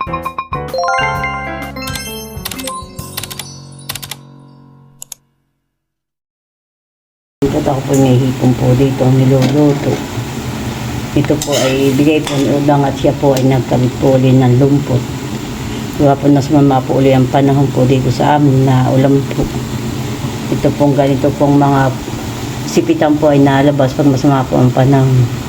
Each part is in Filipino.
At ako po may hipon po dito ang niluluto. Ito po ay bigay po ni Udang at siya po ay nagkabit po ulit ng lumpot. Diba po na sumama po ulit ang panahon po dito sa amin na ulam po. Ito pong ganito pong mga sipitan po ay nalabas pag masama po ang panahon.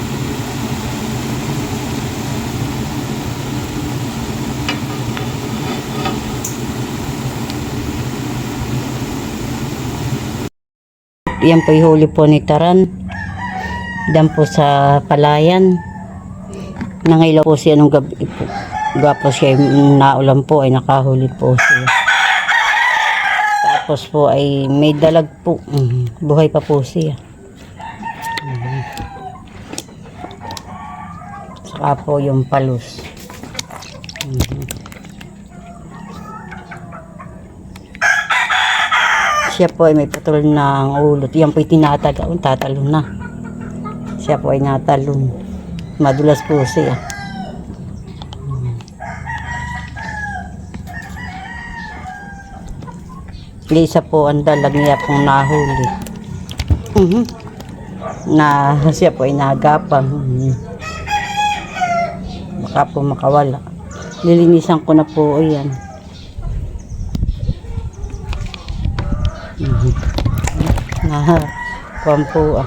Yan po yung huli po ni Taran. Diyan po sa palayan. Nangilaw po siya nung gabi po. Gapos siya naulan po ay nakahuli po siya. Tapos po ay may dalag po. Buhay pa po siya. Saka po yung palus. Siya po ay may putol ng ulot. Yan po ay tinatalon. Tatalon na. Siya po ay natalon. Madulas po siya. Isa po ang dalag niya pong nahuli. Na siya po ay nagapang. Baka po makawala. Lilinisan ko na po yan. Kuwan po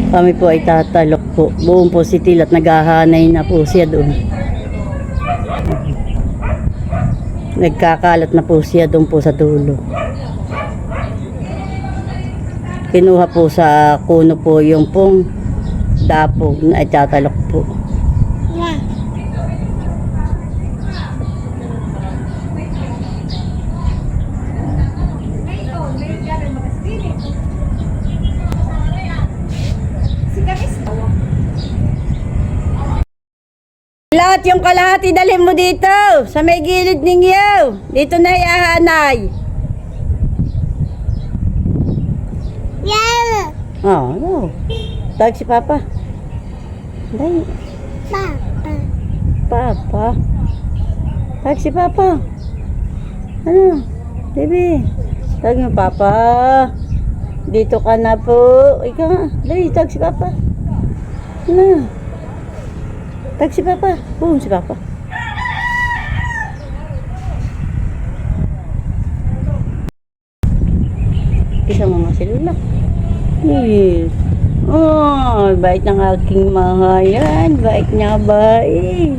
Kami po ay tatalok po. Buong po si Tilat naghahanay na po siya doon. Nagkakalat na po siya doon po sa dulo. Kinuha po sa kuno po yung pong dapog na itatalok po. Lahat yung kalahati dalhin mo dito sa may gilid ninyo. Dito na iahanay. Yeah. Oh, no. Tawag si Papa. Dahil. Papa. Papa. Tawag si Papa. Ano? Baby. Tawag mo Papa. Dito ka na po. Ikaw. Dahil, tawag si Papa. Ano? Tag si Papa. Buong si Papa. Isang mga silula. Yes. Oh, bait ng aking mga yan. Bait niya, bait.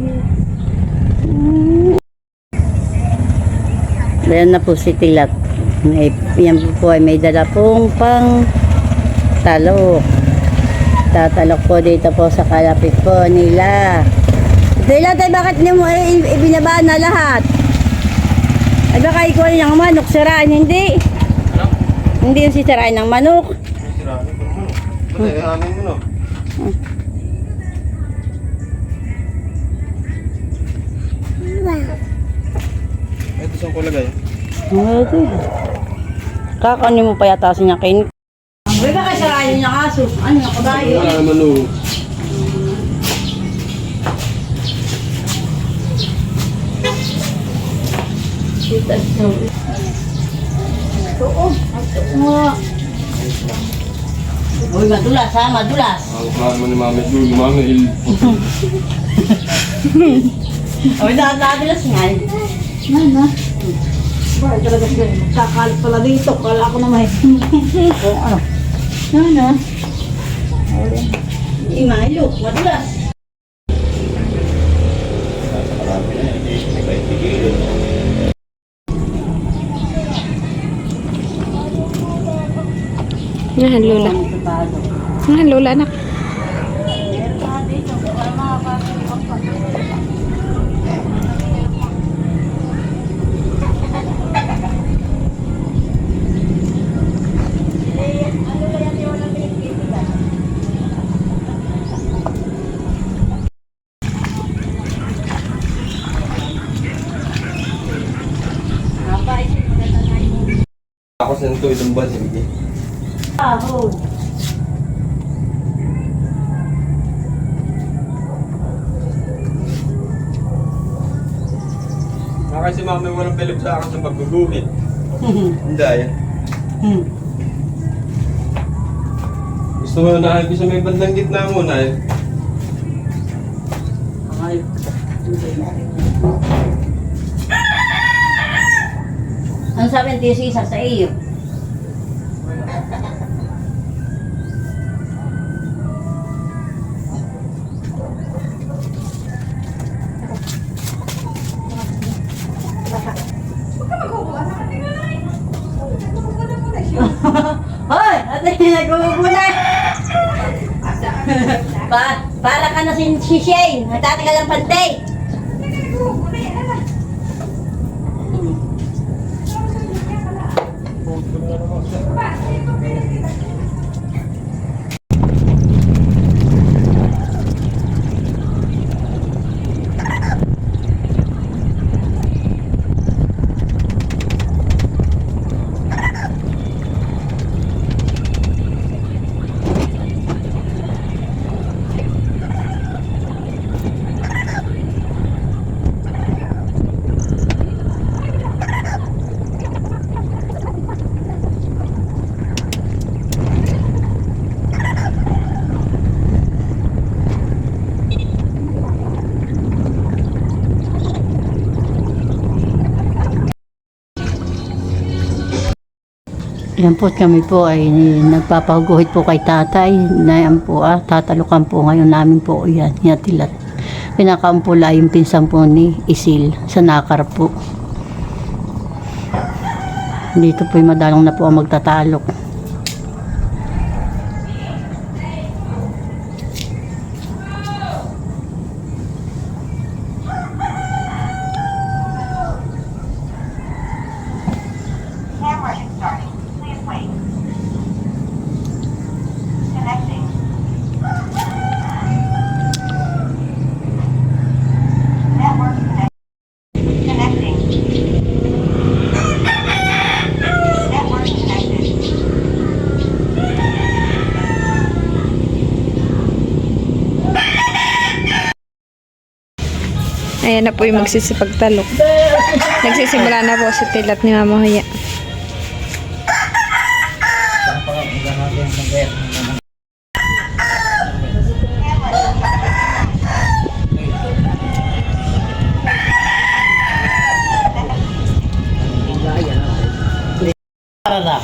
Ayan na po si Tilat. Yan po ay may dala pong pang talok. Tatalok po dito po sa kalapit po nila. Tilat ay bakit niyo mo ibinaba na lahat? Ay baka ikaw yung manok, siraan hindi? Ano? Hindi yung sisirain ng manok. Sirain mo no? Ito saan ko lagay? Ito. Kakanin mo pa yata siya kain. May baka sirain niya kaso. Ano na kabayo? Wala naman o. Uy, madulas ha, madulas. Ang plan mo ni Mami Jul, mga ilpo. Uy, madulas nga. Ano? Bakit talaga siya? Kakalit pala dito. Kala ko naman. Ano? Ano? Hindi mailok, madulas. Nahan Lola. Nahan Lola anak. Ako sa nito itong ban, sige. kasi mami walang bilib sa akin sa pagguguhit. Hindi yan. Gusto mo na ko sa may bandang gitna muna eh. Ay, hindi na rin. Ano sabi ng tisa sa iyo? Hoy! Ate, nagbubunan! Para ka na si Shane. Nagtatagal ng pantay. Yan po kami po ay nagpapaguhit po kay tatay. Na yan po tatalukan po ngayon namin po yan. Yatilat. Pinakaumpula yung pinsan po ni Isil sa nakar po. Dito po yung madalong na po ang magtatalok. Camera is starting. Please wait. Connecting. Network connect. Connecting. Network connected. Ayan na po yung magsisipagtalok. Nagsisimula na po si Tilat ni Mama Huya. Para na.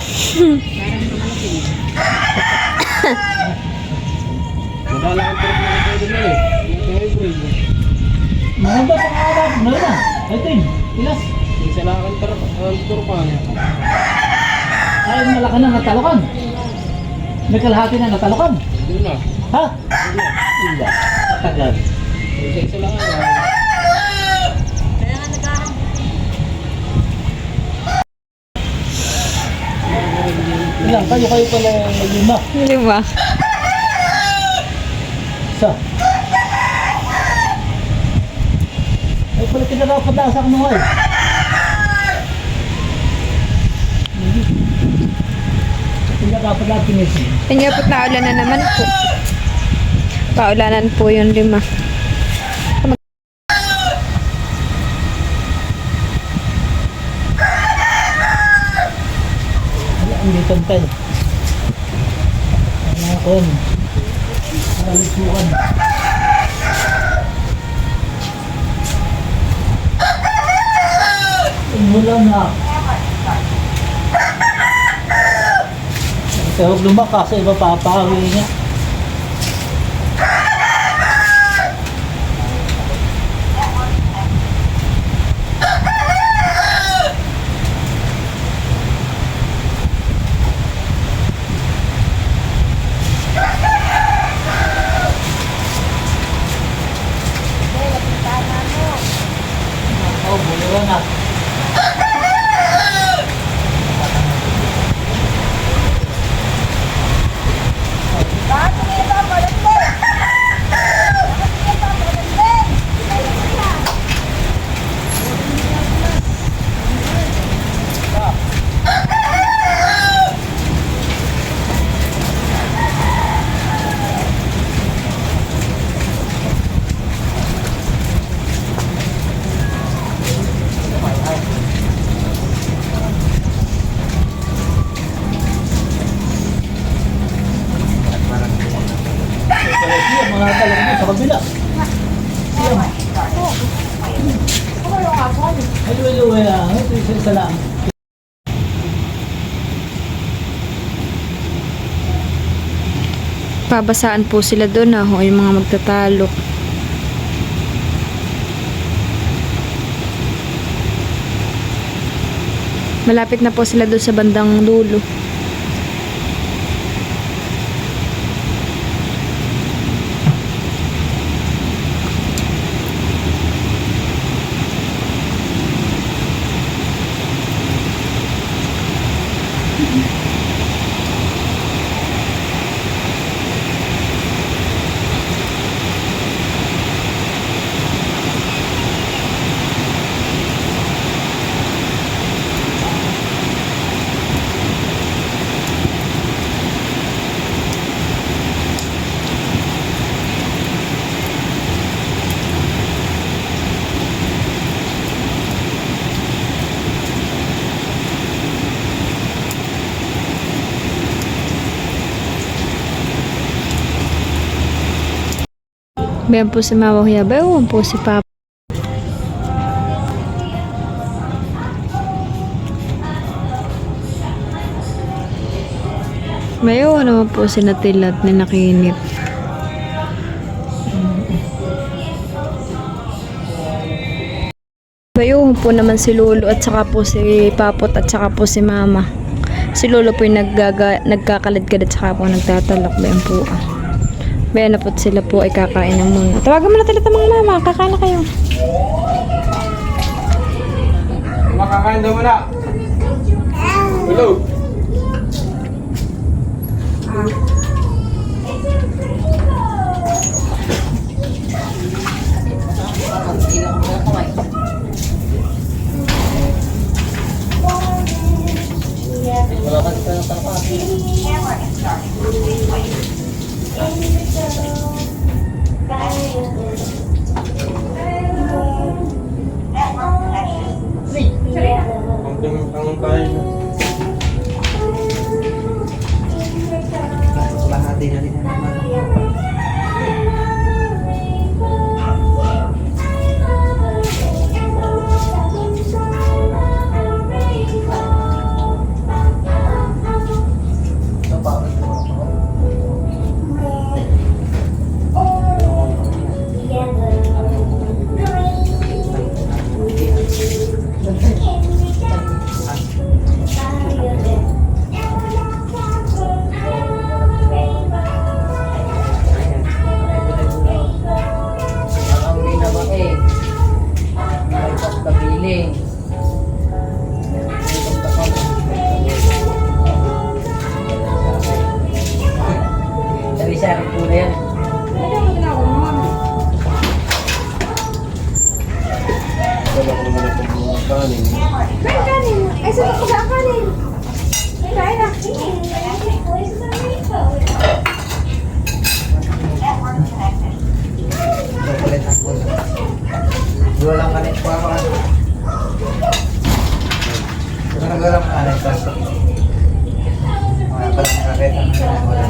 Wala lang ang trip na pwede mo eh. Maganda pa ka na na. Ito yun. Ilas. Isa lang ang turpa niya. Ay, malaki na natalokan. May kalahati na natalokan. Hindi na. Ha? Hindi. Tagal. Isa lang ang Ilang kayo pala lima. Di ba? Isa. Ay pala kinarapat na sa kanuhay. Kinarapat na kinisi. Pinyapot na ulan na naman po. Paulanan po yung 5. Hindi tantay. Ano kon? Alisuan. Mula na. Ito huwag lumakas sa iba papahawi niya. Oh, buluan na. Yan, mga talong mo sa kabila. Hello, ito isa lang. Pabasaan po sila doon yung mga magtatalok. Malapit na po sila doon sa bandang dulo. Bayan po si Mama Kuya, bayan po si Papa. Bayan naman po si Natila at Ninakinit. Bayan po naman si Lolo at saka po si Papot at saka po si Mama. Si Lolo po yung nagkakalad-kalad at saka po nagtatalak. Bayan po Bayan na po sila po ay kakain na muna. Tawagan mo na talaga mga mama. Kakain na kayo. Makakain daw muna. Hello. Camera is starting. Please wait. Network connection. Ang tayo. Bahati na din naman. Sari-sari po na yan. Wala ko naman ang pagmumakanin. Ay, sa ko sa kanin. Kain na. Network connected. Kulit ang kulit. Dua lang kanit po ako. Kung nagalang kanit, kaso. Mga palang kakita. Wala.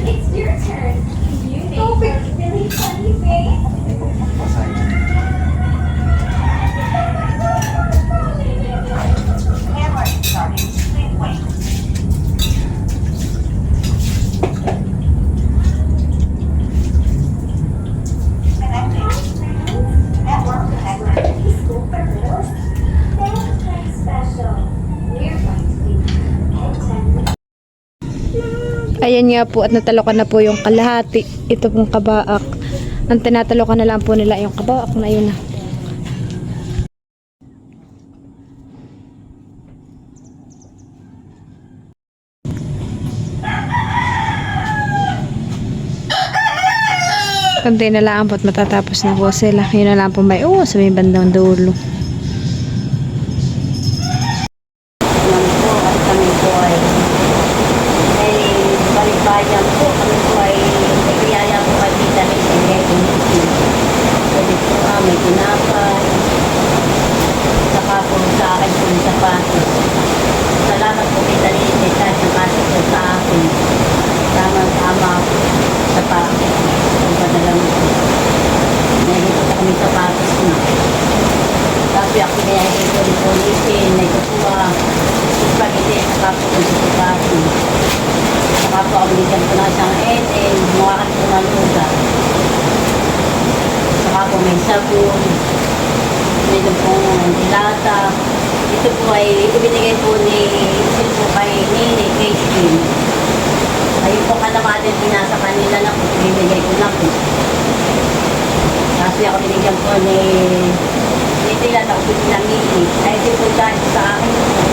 It's your turn. You make a really funny face. Camera is starting. Please wait. Connecting. Network connected. School for girls. Valentine's special. We're going to be Ayan nga po at natalokan na po yung kalahati. Ito pong kabaak. Ang tinatalokan na lang po nila yung kabaak na yun na. Kunti na lang po at matatapos na po sila. Yun na lang po may sa may bandang dulo. Yan po, at kami po ay balikbayan po. Kami po ay nagbiyaya po kay Tita Liz and kay Tunitin. Pwede po may tinapay. Saka po sa akin po yung sapatos. Salamat po Tita Liz kahit nakasip po sa akin. Tama-tama po sa pakin. Ang padala mo po. Ngayon po kami sapatos na. Tapos yung pinayagin ko ni Tunitin, nagkukuha. Spaghetti, saka po kung sapatos. Saka po ako binigyan ko na siyang eten, muwakan po ng lugar. Saka po may sabon, meron pong dilata. Ito po ay ibinigay po ni Isil po kay Nini, kay Skin. Ayun po kalamatin pinasa kanila na po, ibinigay ko na po. Kasi ako binigyan po ni Dilata, ako po Nini. Ay ito po dahil sa akin po.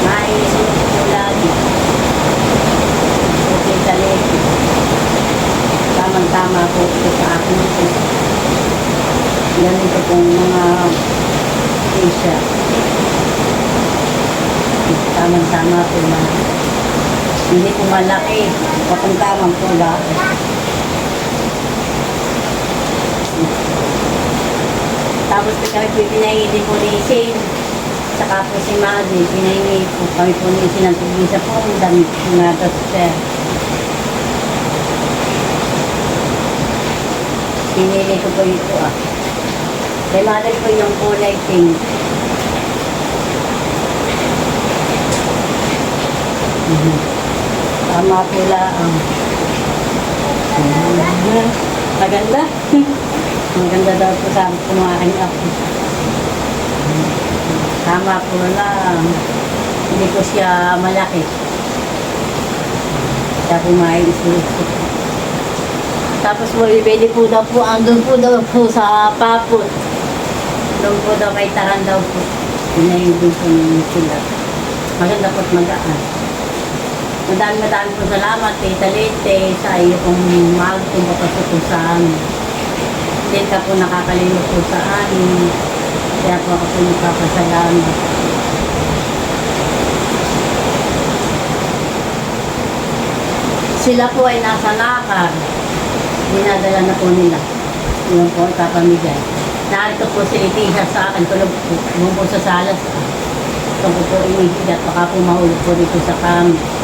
Maisunod po lagi. Okay, talegi. Tamang-tama po ito sa akin po. Ganito pong mga t-shirt. Tamang-tama po na. Hindi po malaki. Patang-tamang po lahat. Tapos kami po pinahingi din po ni Shane. Saka po si Maddie, pinahingi po kami po ni Shane ng tugisa po. Ang damit po nga ito sir. Pinili ko po ito Kay Maddie po yung kulay pink. Tama po lang. Maganda. Maganda daw po sabi ko mga aking ako. Tama po lang. Hindi ko siya malaki. Kaya po maiisulit ko. Tapos po, ibili po daw po, andun po daw po sa papot. Doon po daw kay Taran daw po. Pinayin din po ng sila. Maganda po't magaan. Madami po salamat Tita Lete sa iyo kung mahal kong papasok po sa amin. Hindi ka po nakakalimot po sa amin. Kaya po ako po nagpapasalamat. Sila po ay nasa lakar. Dinadala na po nila. Yung po ay kapamigay. Narito po si Leticia sa akin. Tulog po. Yung po sa salas. Ito po inihigat. Baka po mahulog po dito sa kami.